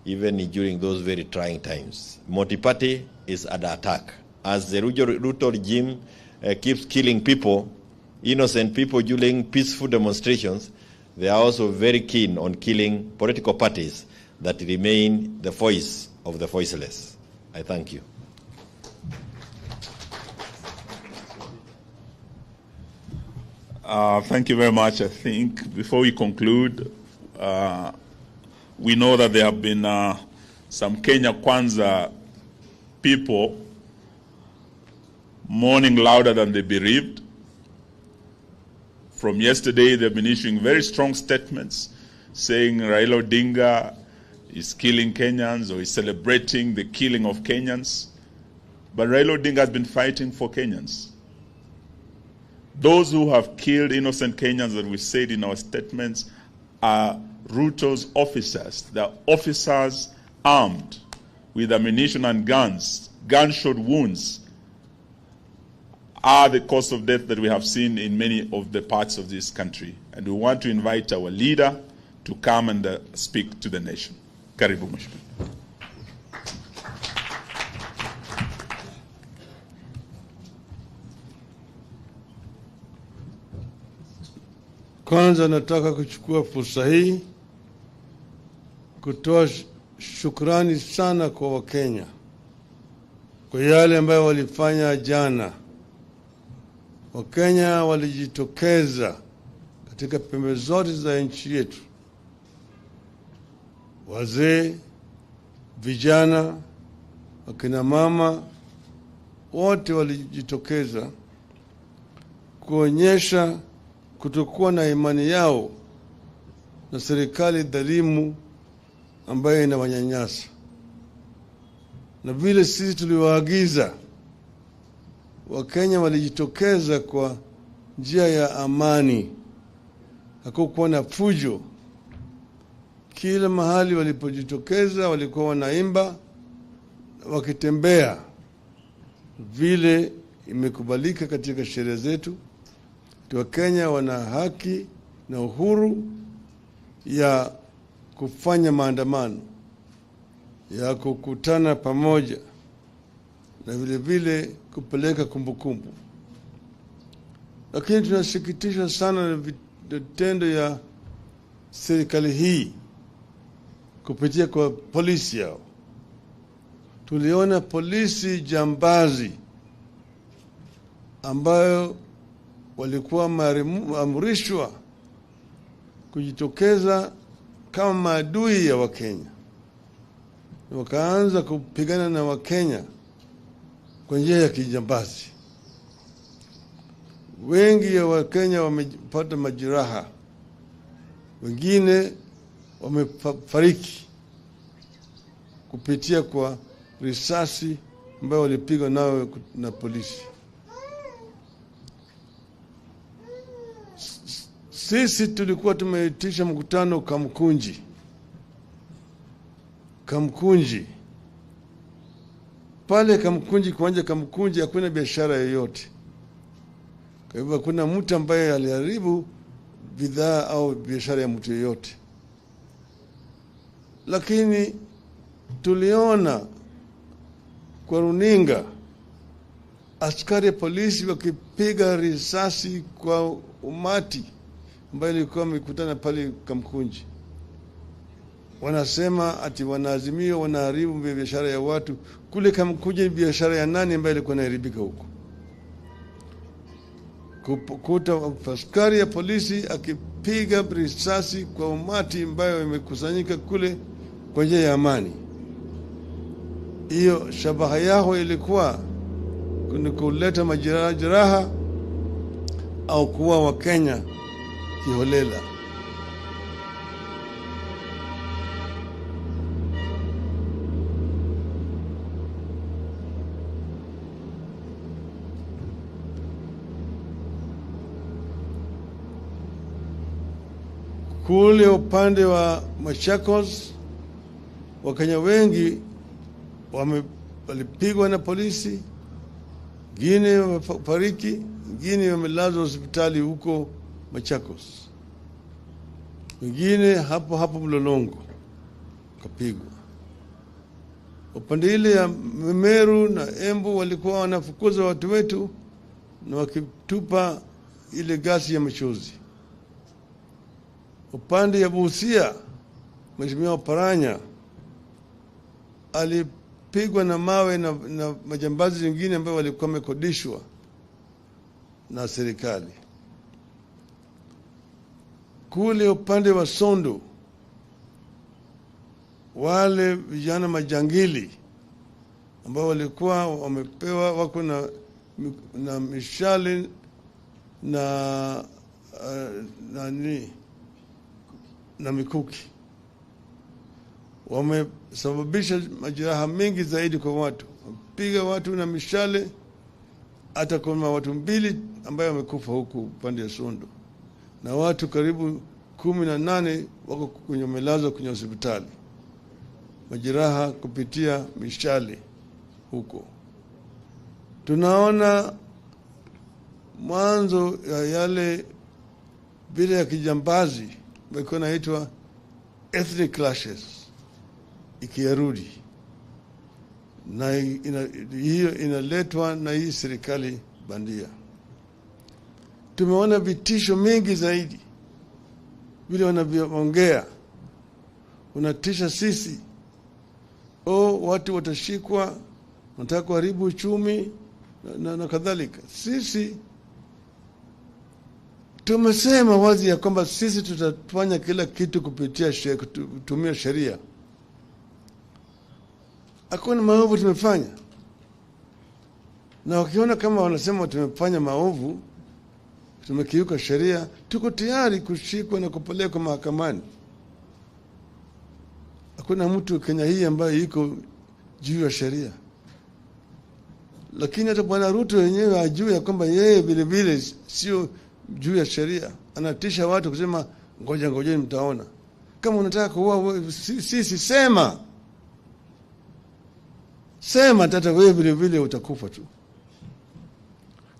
even during those very trying times. Multi-party is under attack. As the Ruto regime keeps killing people, innocent people during peaceful demonstrations, they are also very keen on killing political parties that remain the voice of the voiceless. I thank you. Thank you very much. I think before we conclude, we know that there have been some Kenya Kwanza people mourning louder than the bereaved. From yesterday, they've been issuing very strong statements saying Raila Odinga is killing Kenyans or is celebrating the killing of Kenyans. But Raila Odinga has been fighting for Kenyans. Those who have killed innocent Kenyans that we said in our statements are Ruto's officers. They are officers armed with ammunition and guns. Gunshot wounds are the cause of death that we have seen in many of the parts of this country. And we want to invite our leader to come and speak to the nation. Karibu Mheshimiwa. Kwanza nataka kuchukua fursa hii kutoa shukrani sana kwa Wakenya kwa yale ambayo walifanya jana. Wakenya walijitokeza katika pembe zote za nchi yetu. Wazee, vijana, wakina mama, wote walijitokeza kuonyesha kutokuwa na imani yao na serikali dhalimu ambayo inawanyanyasa. Na vile sisi tuliwaagiza, Wakenya walijitokeza kwa njia ya amani. Hakukuwa na fujo. Kila mahali walipojitokeza walikuwa wanaimba, wakitembea. Vile imekubalika katika sheria zetu, Wakenya wana haki na uhuru ya kufanya maandamano. ya kukutana pamoja na vile vile kupeleka kumbukumbu. Lakini tunasikitishwa sana na vitendo ya serikali hii kupitia kwa polisi yao. Tuliona polisi jambazi ambayo walikuwa maamrishwa kujitokeza kama maadui ya Wakenya. Wakaanza kupigana na Wakenya kwa njia ya kijambazi. Wengi ya Wakenya wamepata majeraha, wengine wamefariki kupitia kwa risasi ambayo walipigwa nao na polisi. Sisi tulikuwa tumeitisha mkutano Kamkunji. Pale Kamkunji, kuanja Kamkunji hakuna biashara yoyote. Kwa hivyo kuna mtu ambaye aliharibu bidhaa au biashara ya mtu yoyote. Lakini tuliona kwa runinga askari polisi wakipiga risasi kwa umati ambayo ilikuwa mikutana pale Kamkunji. Wanasema ati wanaazimio wanaharibu biashara ya watu. Kule Kamkunji biashara ya nani ambayo ilikuwa inaharibika huko? Kukuta askari ya polisi akipiga risasi kwa umati ambayo imekusanyika kule kwa njia ya amani. Hiyo shabaha yao ilikuwa kuleta majeraha au kuwa Wakenya kiholela. Kule upande wa Machakos, Wakenya wengi walipigwa na polisi, wengine wamefariki, wengine wamelazwa hospitali huko Machakos, wengine hapo Mlolongo kapigwa. Upande ile ya Meru na Embu walikuwa wanafukuza watu wetu na wakitupa ile gasi ya machozi. Upande ya Busia, Mheshimiwa Paranya alipigwa na mawe na majambazi wengine ambao walikuwa wamekodishwa na serikali. Kule upande wa Sondu, wale vijana majangili ambao walikuwa wamepewa wako na mishale na mikuki, wamesababisha majeraha mengi zaidi kwa watu. Wapiga watu na mishale, hata kuna watu 2 ambao wamekufa huku upande ya Sondu, na watu karibu 18 wako kwenye melazwa kwenye hospitali, majeraha kupitia mishale huko. Tunaona mwanzo ya yale bila ya kijambazi ambayo inaitwa ethnic clashes ikirudi, na hiyo inaletwa na hii serikali bandia. Tumeona vitisho mingi zaidi, vile wanavyoongea, unatisha sisi, watu watashikwa, wanataka kuharibu uchumi na kadhalika. Sisi tumesema wazi ya kwamba sisi tutafanya kila kitu kutumia sheria. Hakuna maovu tumefanya, na wakiona kama wanasema tumefanya maovu, tumekiuka sheria, tuko tayari kushikwa na kupelekwa mahakamani. Hakuna mtu Kenya hii ambaye iko juu ya sheria. Lakini hata Bwana Ruto yenyewe ajue ya kwamba yeye vile vile sio juu ya sheria. Anatisha watu kusema ngoja mtaona. Kama unataka kuua sisi, sema hata wewe vile vile utakufa tu.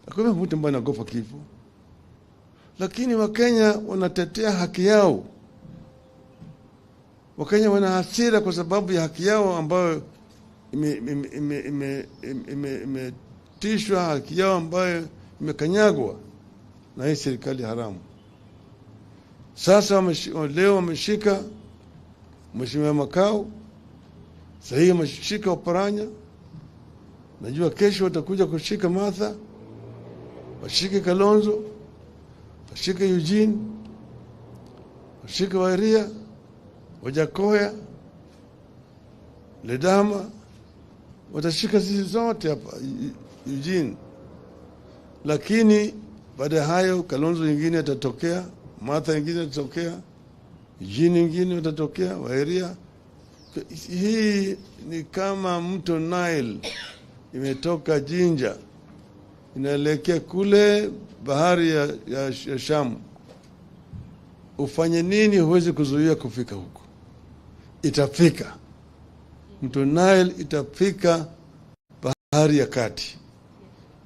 Hakuna mtu ambaye anagopa kifo. Lakini Wakenya wanatetea haki yao. Wakenya wana hasira kwa sababu ya haki yao ambayo imetishwa, haki yao ambayo imekanyagwa na hii serikali haramu. Sasa leo wameshika Mheshimiwa Makau, sahii wameshika Oparanya. Najua kesho watakuja kushika Martha, washike Kalonzo, washike Eugene, washike Wairia, Wajakoya, Ledama, watashika sisi zote hapa Eugene. Lakini baada ya hayo Kalonzo nyingine atatokea, Martha nyingine atatokea, Eugene nyingine watatokea, Wairia. Hii ni kama mto Nile imetoka Jinja inaelekea kule bahari ya Shamu. Ufanye nini huwezi kuzuia kufika huko. Itafika. Mto Nile itafika bahari ya kati.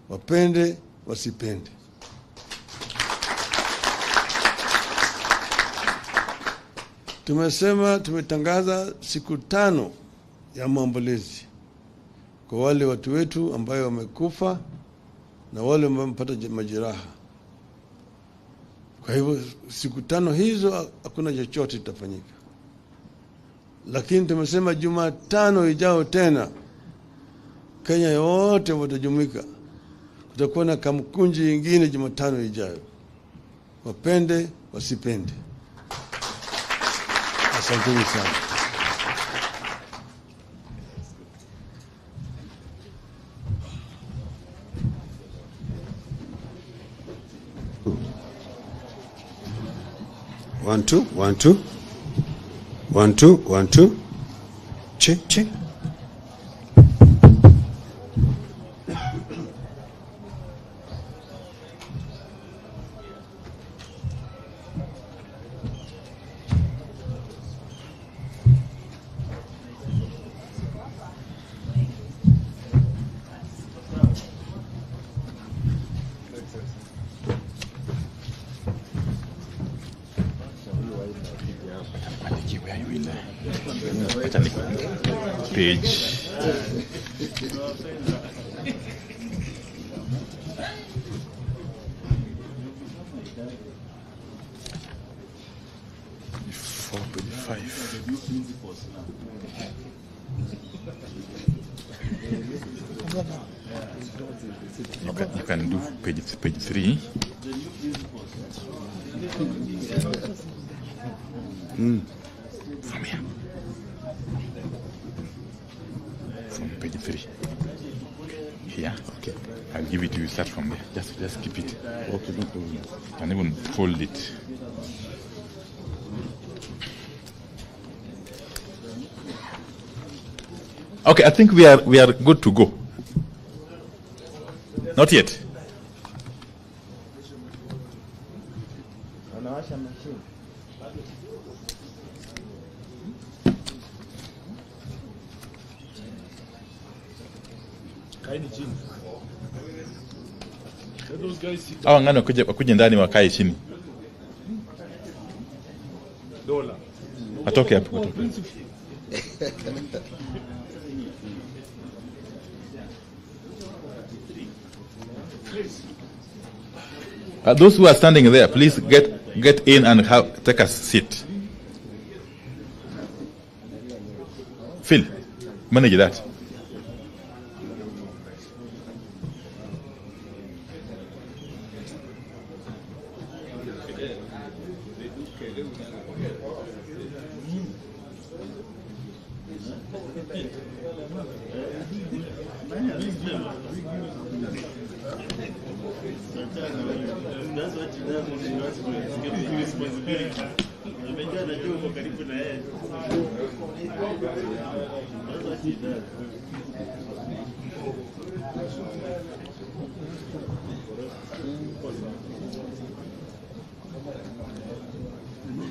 Wapende wasipende. Tumetangaza siku 5 ya maombolezi kwa wale watu wetu ambayo wamekufa na wale ambao wamepata majeraha. Kwa hivyo siku 5 hizo hakuna chochote kitafanyika. Lakini tumesema Jumatano ijao tena Kenya yote watajumuika. Kutakuwa na kamkunji nyingine Jumatano ijayo. Wapende wasipende. Asanteni sana. One, two, one, two. One, two, one, two. Check, check. Page. You can do page 3. From here. From page 3. Here. Okay. I'll give it to you. Start from there. Just keep it. Okay. No problem. You can even fold it. Okay, I think we are good to go. Not yet. Hawa ngani wakuje ndani wakae chini. Atoke hapo. Those who are standing there, please get in and take a seat. Phil, manage that.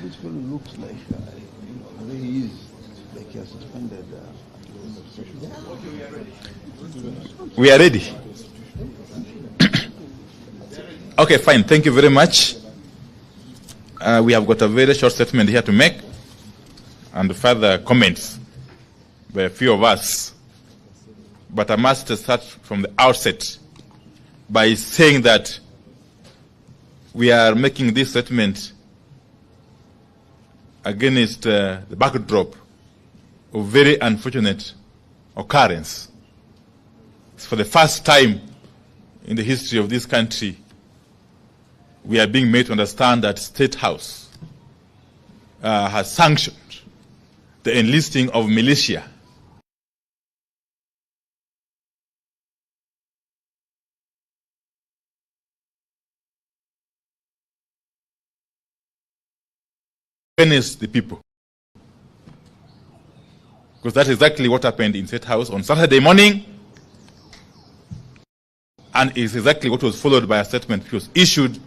This fellow looks like the way he is, like he has suspended. We are ready. Okay, fine. Thank you very much. We have got a very short statement here to make, and further comments by a few of us. But I must start from the outset by saying that we are making this statement against the backdrop of very unfortunate occurrence. It's for the first time in the history of this country, we are being made to understand that State House has sanctioned the enlisting of militia against the people. Because that's exactly what happened in State House on Saturday morning, and is exactly what was followed by a statement which was issued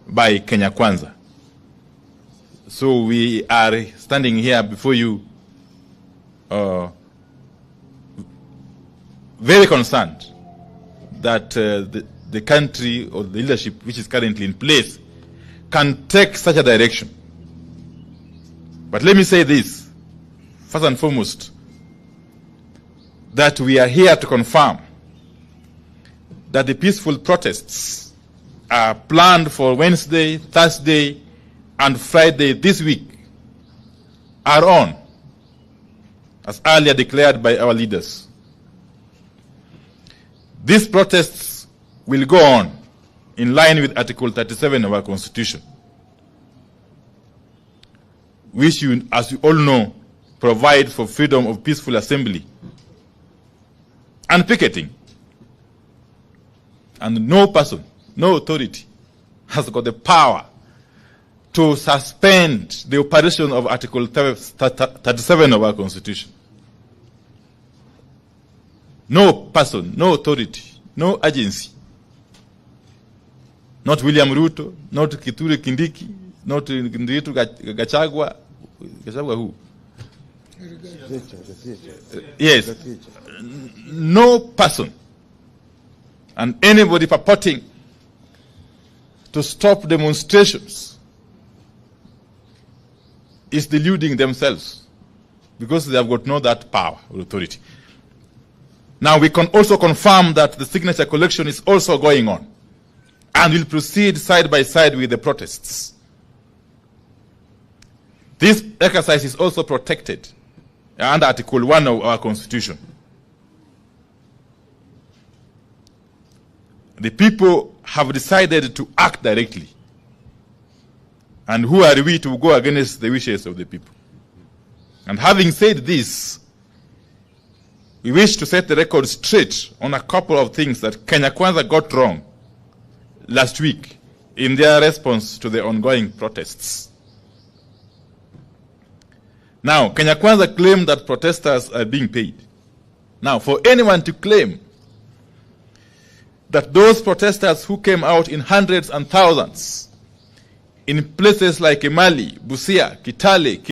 by Kenya Kwanza. So we are standing here before you very concerned that the country or the leadership which is currently in place can take such a direction. But let me say this, first and foremost, that we are here to confirm that the peaceful protests are planned for Wednesday, Thursday, and Friday this week are on, as earlier declared by our leaders. These protests will go on in line with Article 37 of our Constitution, which, as you all know, provide for freedom of peaceful assembly and picketing. And no person, no authority has got the power to suspend the operation of Article 37 of our Constitution. No person, no authority, no agency, not William Ruto, not Kithure Kindiki, not Ndiritu Gachagua. Gachagua who? Yes. No person and anybody purporting to stop demonstrations is deluding themselves, because they have got no that power or authority. Now we can also confirm that the signature collection is also going on and will proceed side by side with the protests. This exercise is also protected under Article 1 of our Constitution. The people have decided to act directly. And who are we to go against the wishes of the people? And having said this, we wish to set the record straight on a couple of things that Kenya Kwanza got wrong last week in their response to the ongoing protests. Now, Kenya Kwanza claimed that protesters are being paid. Now, for anyone to claim that those protesters who came out in hundreds and thousands in places like Emali, Busia, Kitale,